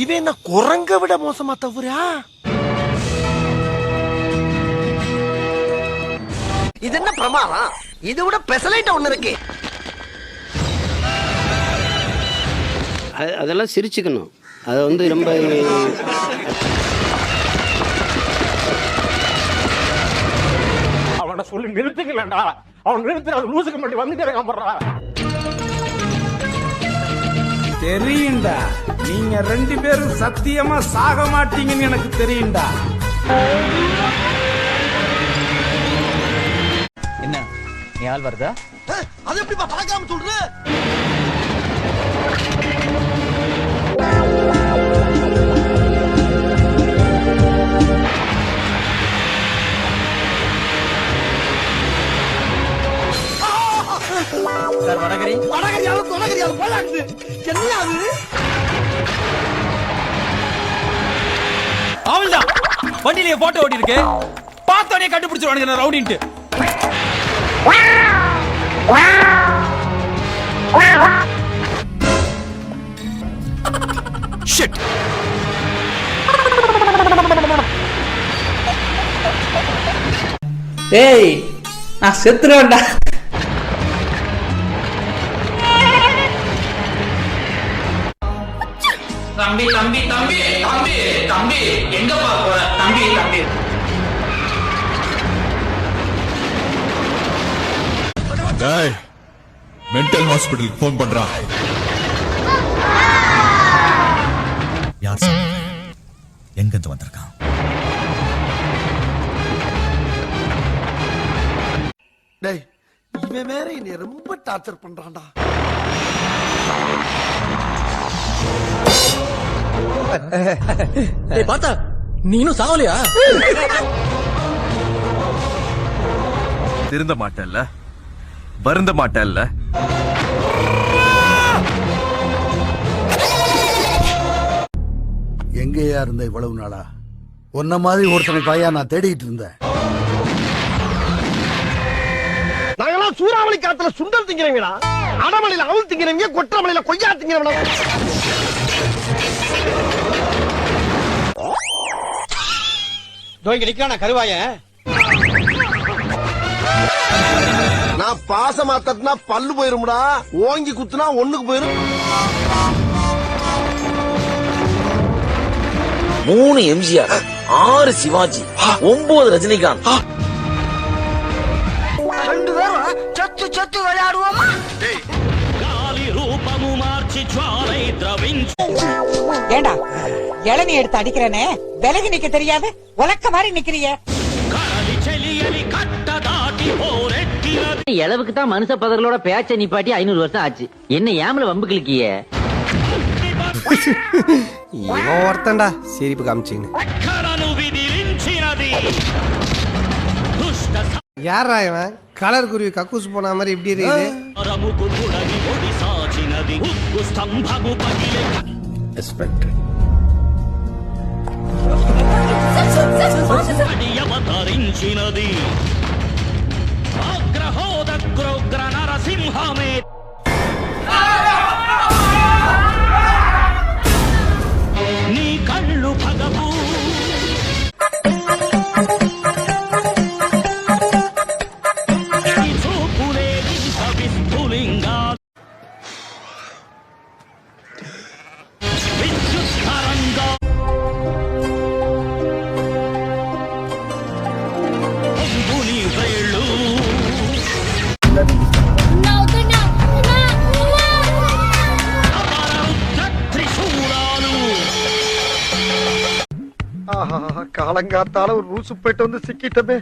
இவன் என்ன குரங்க விட மோசமா தவறா? இது என்ன பிரமாதம்? இது விட பெசலைட் ஒண்ணு இருக்கு. அதெல்லாம் சிரிச்சுக்கணும். அது வந்து ரொம்ப அவனை சொல்லி நிறுத்துக்கலடா. அவன் நிறுத்துற லூசுக்கு மட்டும் வந்துட்டே இருக்கான். தெரியும்டா, நீங்க 2 பேரும் சத்தியமா சாக மாட்டீங்கன்னு எனக்கு தெரியும்டா. என்ன நீ ஆள் வருதா? அது எப்படி பார்க்காம சொல்ற? சார் வடகரி வடகரியாலும் போலாக்குது. என்ன அது? அவள்தான் வண்டியிலேயே போட்டோ ஓட்டி இருக்கு. பார்த்தோன்னே கண்டுபிடிச்சிருவானுங்க ரவுடின்ட்டு. Shit. ஏய் நான் செத்துறேன்டா. தம்பி தம்பி தம்பி தம்பி தம்பி எங்க போற தம்பி தம்பி? டேய் மென்டல் ஹாஸ்பிடலுக்கு ஃபோன் பண்றான். யார் சார்? எங்க இருந்து வந்திருக்கான்? டேய் இவன் வேற என்னை ரொம்ப டார்ச்சர் பண்றான்டா. பார்த்தா நீனும் சாவலையா? திருந்த மாட்டல்ல, வருந்த மாட்டல்ல. எங்கேயா இருந்த இவ்வளவு நாளா? உன்ன மாதிரி ஒருத்தனை தாயா நான் தேடிட்டு இருந்தேன். நாங்கெல்லாம் சூறாவளி காத்துல சுண்டல் திங்கிறவங்களா? அடமலையில அவள் திங்கிறவங்க, கொற்றமலையில கொய்யா திங்கிறவங்களா? கருவாய நான் பாசமா தட்டினா பல்லு போயிரும்டா. ஓங்கி குத்துனா ஒண்ணுக்கு போயிரும். 3 எம்ஜிஆர், 6 சிவாஜி, 9 ரஜினிகாந்த். 2 பேரும் சத்து சத்து விளையாடுவோமா? ஏண்டா இளநீ எடுத்து அடிக்கிறனே விலகி நிக்க தெரியாது, உலக்க மாதிரி நிக்கிறிய. இளவுக்கு தான் மனுஷ பதர்களோட பேச்ச நிப்பாட்டி 500 வருஷம் ஆச்சு. என்ன ஏமல வம்பு கிளிக்கிய? இவன் ஒருத்தன்டா சிரிப்பு காமிச்சிங்க. யாரா இவன்? கலர் குருவி கக்கூஸ் போன மாதிரி இப்படி இருக்குது. నీ కళ్ళు భగవు చూపులే విస్ఫులింగా విద్యుత్ తరంగా అంబుని వేళ్ళు காலங்காத்தால ஒரு ரூசு போயிட்டு வந்து சிக்கிட்டமே.